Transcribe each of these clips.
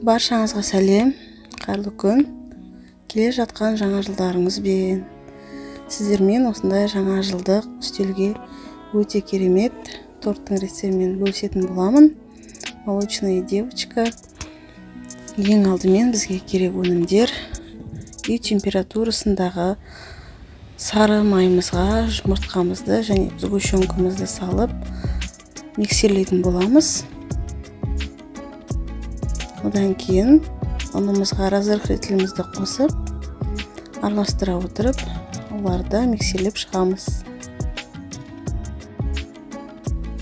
Баршаңызға сәлем, қайырлы күн. Келе жатқан жаңа жылдарыңызбен. Сіздермен осындай жаңа жылдық үстелге өте керемет торттың рецептімен бөлісетін боламын. Молочная девочка. Ең алдымен бізге керек өнімдер: үй температурасындағы сары майымызға жұмыртқамызды және сгущенкамызды салып миксерлейтін боламыз. Одан кейін ұнымызға разрыхлителімізді қосып, араластыра отырып, оларды миксерлеп шығамыз.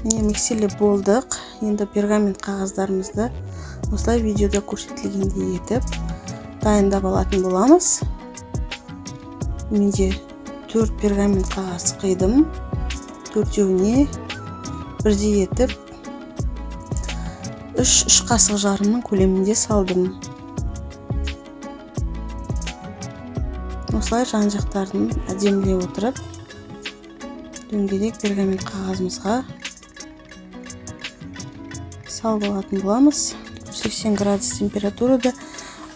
Міне миксерлеп болдық. Енді пергамент қағаздарымызды осылай видеода көрсетілгендей етіп дайындап алатын боламыз. Менде 4 пергамент қағаз қидым. 4-еуіне бірдей етіп 3 қасық жарымның көлемінде салдым. Осылай жан-жақтарын әдемілей отырып, дөңгелек пергамент қағазымызға салып алатын боламыз. 80 градус температурада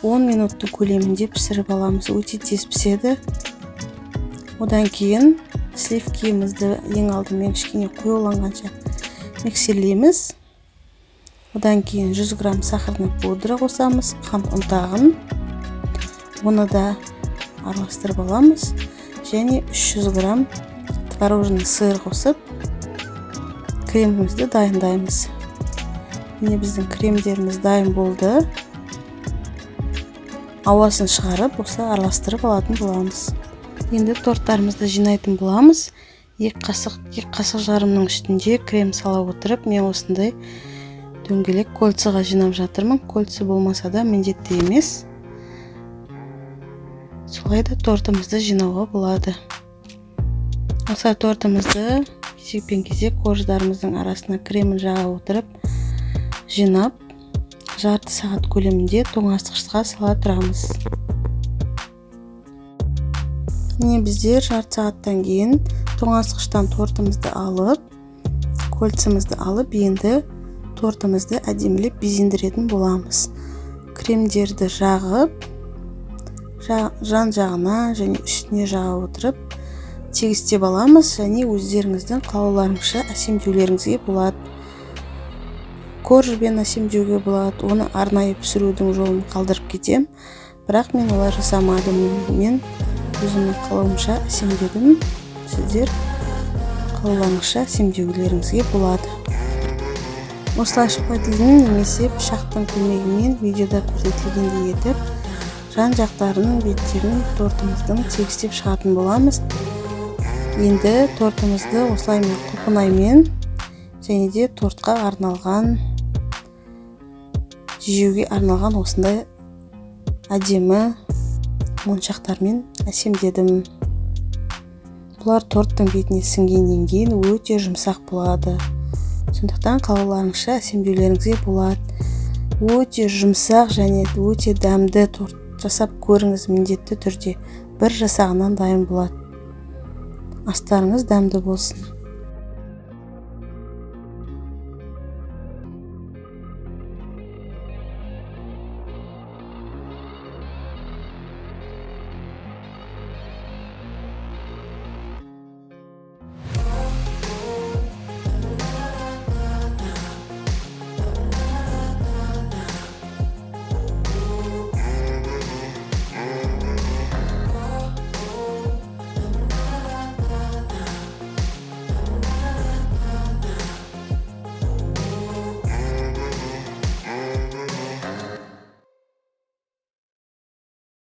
10 минуттың көлемінде пісіріп аламыз. Өте тез піседі. Одан кейін сливкемізді ең алдымен кішкене қоюланғанша миксерлейміз. Одан кейін 100 грамм сахарный пудра қосамыз, қант ұнтағын. Оны да араластырып аламыз. Және 300 грамм творожный сыр қосып, кремімізді дайындаймыз. Міне біздің кремдеріміз дайын болды. Ауасын шығарып, осы араластырып алатын боламыз. Енді торттарымызды жинайтын боламыз. 2 қасық жарымның үстінде крем сала отырып, мен осындай дөңгелек кольцаға жинап жатырмын. Кольца болмаса да міндетті емес. Солай да тортымызды жинауға болады. Осылай тортымызды кезек-кезек қорждарымыздың арасына кремін жаға отырып, жинап, жарты сағат көлемінде тоңазытқышқа сала тұрамыз. Міне біздер жарты сағаттан кейін тоңазытқыштан тортымызды алып, кольцамызды алып, енді тортымызды әдемілеп безендіретін боламыз. Кремдерді жағып, жан-жағына және үстіне жаға отырып, тегістеп аламыз, және өздеріңіздің қалауларыңызша әсемдеулеріңізге болады. Коржбен әсемдеуге болады. Оны арнайы пісірудің жолын қалдырып кетем. Бірақ мен олар жасамадым. Мен өзімнің қалауымша әсемдедім. Сіздер қалауларыңызша әсемдеулеріңізге болады. Осылай шпателдің немесе пышақтың көмегімен видеода көрсетілгендей етіп, жан-жақтарының беттерін тортымыздың тегістеп шығатын боламыз. Енді тортымызды осылай мен құлпынаймен және де тортқа арналған, жеуге арналған осындай әдемі моншақтармен әсемдедім. Бұлар торттың бетіне сіңгеннен кейін өте жұмсақ болады. Сондықтан қалауларыңызша әсемдеулеріңізге болады. Өте жұмсақ және өте дәмді торт жасап көріңіз, міндетті түрде. Бір жасағынан дайын болады. Астарыңыз дәмді болсын.